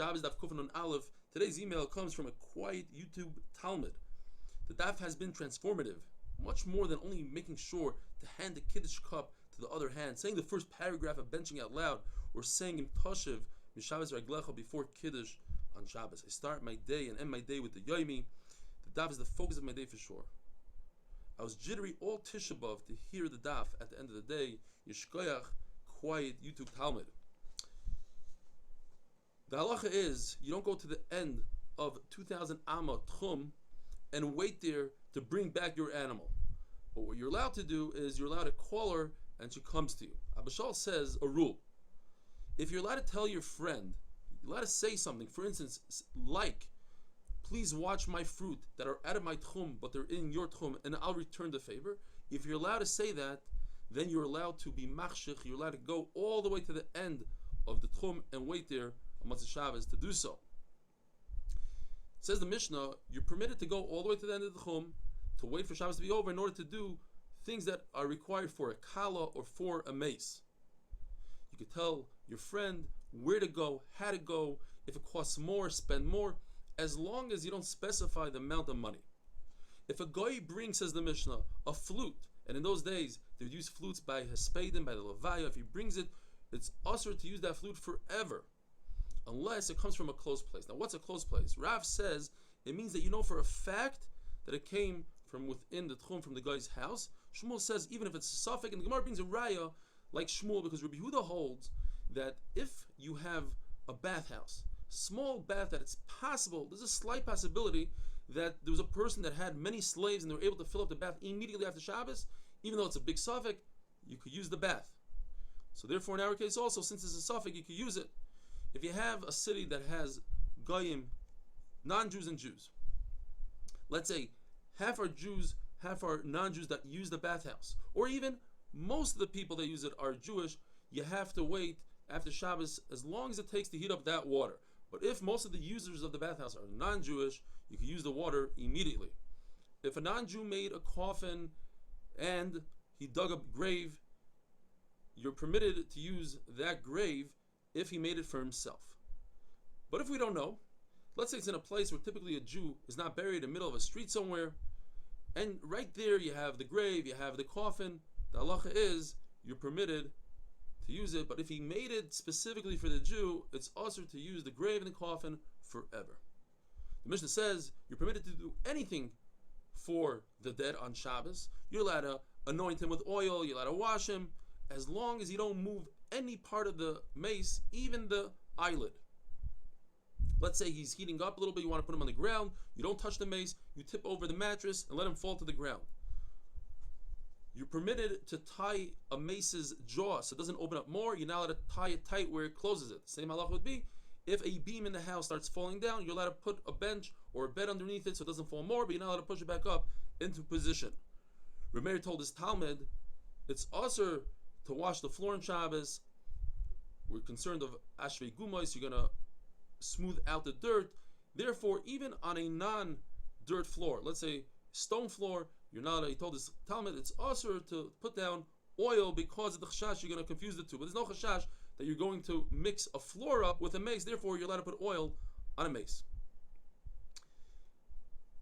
Shabbos Daf Kufan Aleph. Today's email comes from a quiet YouTube Talmud. The Daf has been transformative, much more than only making sure to hand the Kiddush cup to the other hand, saying the first paragraph of benching out loud, or saying Im Toshev Mishabbos Raglecha before Kiddush on Shabbos. I start my day and end my day with the Yomi. The Daf is the focus of my day for sure. I was jittery all Tisha B'Av to hear the Daf at the end of the day. Yishkoyach, quiet YouTube Talmud. The halacha is, you don't go to the end of 2,000 Amma Tchum and wait there to bring back your animal. But what you're allowed to do is you're allowed to call her and she comes to you. Abishal says a rule. If you're allowed to tell your friend, you're allowed to say something, for instance, like, please watch my fruit that are out of my Tchum, but they're in your Tchum, and I'll return the favor. If you're allowed to say that, then you're allowed to be machshich, you're allowed to go all the way to the end of the Tchum and wait there on Motzei Shabbos to do so. Says the Mishnah, you're permitted to go all the way to the end of the Tchum, to wait for Shabbos to be over in order to do things that are required for a kala or for a mace. You could tell your friend where to go, how to go, if it costs more, spend more, as long as you don't specify the amount of money. If a goy brings, says the Mishnah, a flute, and in those days they would use flutes by Hespedim, by the Levaya, if he brings it, it's usher to use that flute forever, unless it comes from a close place. Now, what's a close place? Rav says it means that you know for a fact that it came from within the Tchum, from the guy's house. Shmuel says even if it's a suffix, and the Gemara brings a raya like Shmuel, because Rabbi Yehuda holds that if you have a bathhouse, small bath, that it's possible, there's a slight possibility that there was a person that had many slaves and they were able to fill up the bath immediately after Shabbos, even though it's a big suffix, you could use the bath. So therefore in our case also, since it's a suffix, you could use it. If you have a city that has goyim, non-Jews and Jews, let's say half are Jews, half are non-Jews that use the bathhouse, or even most of the people that use it are Jewish, you have to wait after Shabbos as long as it takes to heat up that water. But if most of the users of the bathhouse are non-Jewish, you can use the water immediately. If a non-Jew made a coffin and he dug a grave, you're permitted to use that grave if he made it for himself. But if we don't know, let's say it's in a place where typically a Jew is not buried in the middle of a street somewhere, and right there you have the grave, you have the coffin, the halacha is you're permitted to use it, but if he made it specifically for the Jew, it's also to use the grave and the coffin forever. The Mishnah says you're permitted to do anything for the dead on Shabbos. You're allowed to anoint him with oil, you're allowed to wash him, as long as you don't move any part of the mace, even the eyelid. Let's say he's heating up a little bit, you want to put him on the ground, you don't touch the mace, you tip over the mattress and let him fall to the ground. You're permitted to tie a mace's jaw so it doesn't open up more. You're not allowed to tie it tight where it closes it. The same halach would be if a beam in the house starts falling down, you're allowed to put a bench or a bed underneath it so it doesn't fall more, but you're not allowed to push it back up into position. Rameir told his Talmud, it's also to wash the floor on Shabbos. We're concerned of Ashvei Gumos, you're going to smooth out the dirt. Therefore, even on a non-dirt floor, let's say stone floor, you're not. He told his Talmud it's also to put down oil because of the chashash you're going to confuse the two. But there's no chashash that you're going to mix a floor up with a mace. Therefore, you're allowed to put oil on a mace.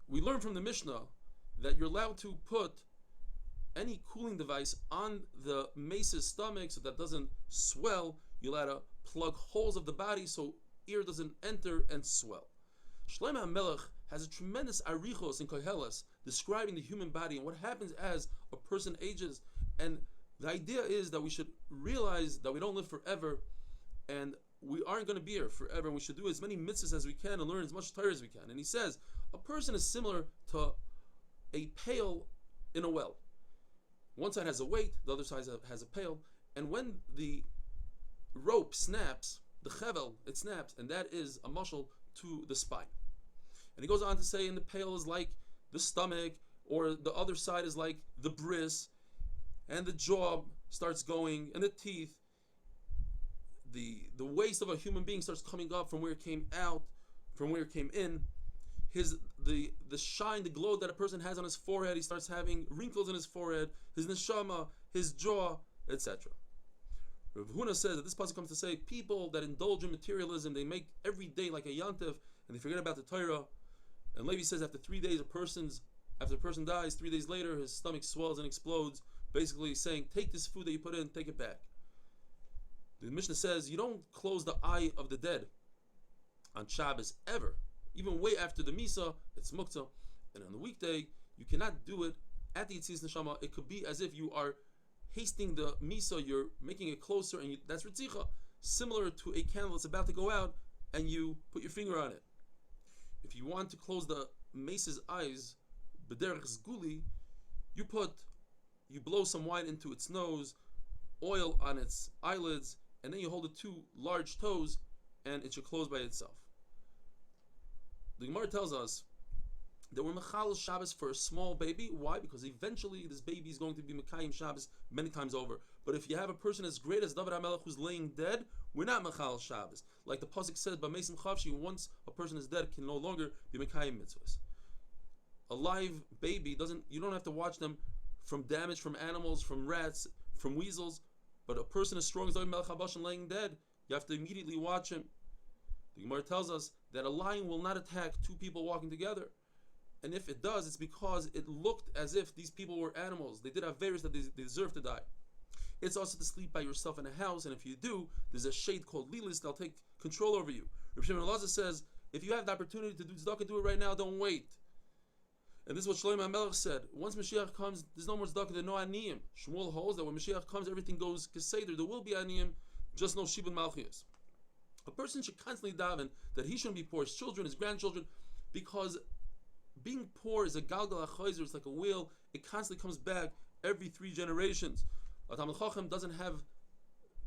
We learn from the Mishnah that you're allowed to put any cooling device on the mace's stomach so that doesn't swell. You're allowed to plug holes of the body so air doesn't enter and swell. Shlomo HaMelech has a tremendous arichos in Koheles describing the human body and what happens as a person ages. And the idea is that we should realize that we don't live forever and we aren't going to be here forever. And we should do as many mitzvahs as we can and learn as much Torah as we can. And he says a person is similar to a pail in a well. One side has a weight, the other side has a pail. And when the rope snaps, the chevel, it snaps, and that is a muscle to the spine. And he goes on to say, and the pail is like the stomach, or the other side is like the bris, and the jaw starts going, and the teeth. The waist of a human being starts coming up from where it came out, from where it came in. The shine, the glow that a person has on his forehead, he starts having wrinkles in his forehead, his neshama, his jaw, etc. Rav Huna says that this pasuk comes to say people that indulge in materialism, they make every day like a yantiv, and they forget about the Torah. And Levi says after 3 days, after a person dies, 3 days later, his stomach swells and explodes, basically saying, take this food that you put in, take it back. The Mishnah says you don't close the eye of the dead on Shabbos ever. Even way after the Misa, it's Muktzah. And on the weekday, you cannot do it at the Yitzias Neshama. It could be as if you are hasting the Misa, you're making it closer, and that's Ritzicha. Similar to a candle that's about to go out, and you put your finger on it. If you want to close the Mesa's eyes, B'derech Zguli, you blow some wine into its nose, oil on its eyelids, and then you hold the two large toes, and it should close by itself. The Gemara tells us that we're Mechal Shabbos for a small baby. Why? Because eventually this baby is going to be Mekayim Shabbos many times over. But if you have a person as great as David HaMelech who's laying dead, we're not Mechal Shabbos. Like the pasuk says, B'Mesim Chavshi, once a person is dead, can no longer be Mekayim Mitzvahs. A live baby you don't have to watch them from damage from animals, from rats, from weasels. But a person as strong as David HaMelech HaBashan laying dead, you have to immediately watch him. The Gemara tells us that a lion will not attack two people walking together. And if it does, it's because it looked as if these people were animals. They did have various that they deserve to die. It's also to sleep by yourself in a house, and if you do, there's a shade called lilis that'll take control over you. Rav Shimon Elazar says, if you have the opportunity to do tzedakah, do it right now, don't wait. And this is what Shlomo HaMelech said. Once Mashiach comes, there's no more tzedakah, there's no aniyim. Shmuel holds that when Mashiach comes, everything goes keseder. There will be aniyim, just no shibud malchiyos. A person should constantly daven that he shouldn't be poor, his children, his grandchildren, because being poor is a galgal achayzer, it's like a wheel, it constantly comes back every 3 generations. A Talmid Chacham doesn't have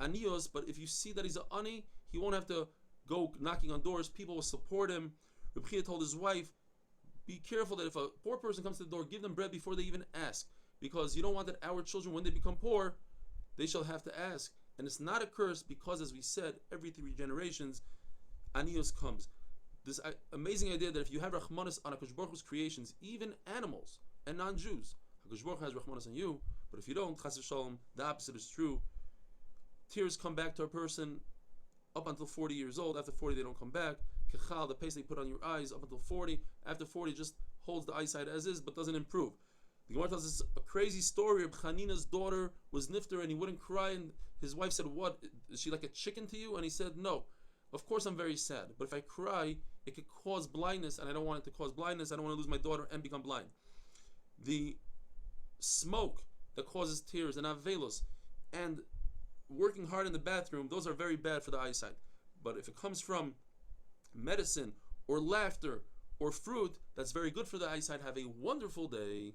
aniyos, but if you see that he's an ani, he won't have to go knocking on doors, people will support him. Reb Chia told his wife, be careful that if a poor person comes to the door, give them bread before they even ask, because you don't want that our children, when they become poor, they shall have to ask. And it's not a curse because, as we said, every 3 generations, aniyos comes. This amazing idea that if you have Rachmanis on HaKadosh Baruch Hu's creations, even animals and non-Jews, HaKadosh Baruch Hu has Rachmanis on you, but if you don't, Chas v'Shalom, the opposite is true. Tears come back to a person up until 40 years old. After 40, they don't come back. Kechal, the paste they put on your eyes, up until 40. After 40, just holds the eyesight as is, but doesn't improve. The Gemara tells us a crazy story of Chanina's daughter was nifter and he wouldn't cry, and his wife said, what, is she like a chicken to you? And he said, no. Of course I'm very sad, but if I cry, it could cause blindness, and I don't want it to cause blindness. I don't want to lose my daughter and become blind. The smoke that causes tears and avelos, and working hard in the bathroom, those are very bad for the eyesight. But if it comes from medicine or laughter or fruit, that's very good for the eyesight. Have a wonderful day.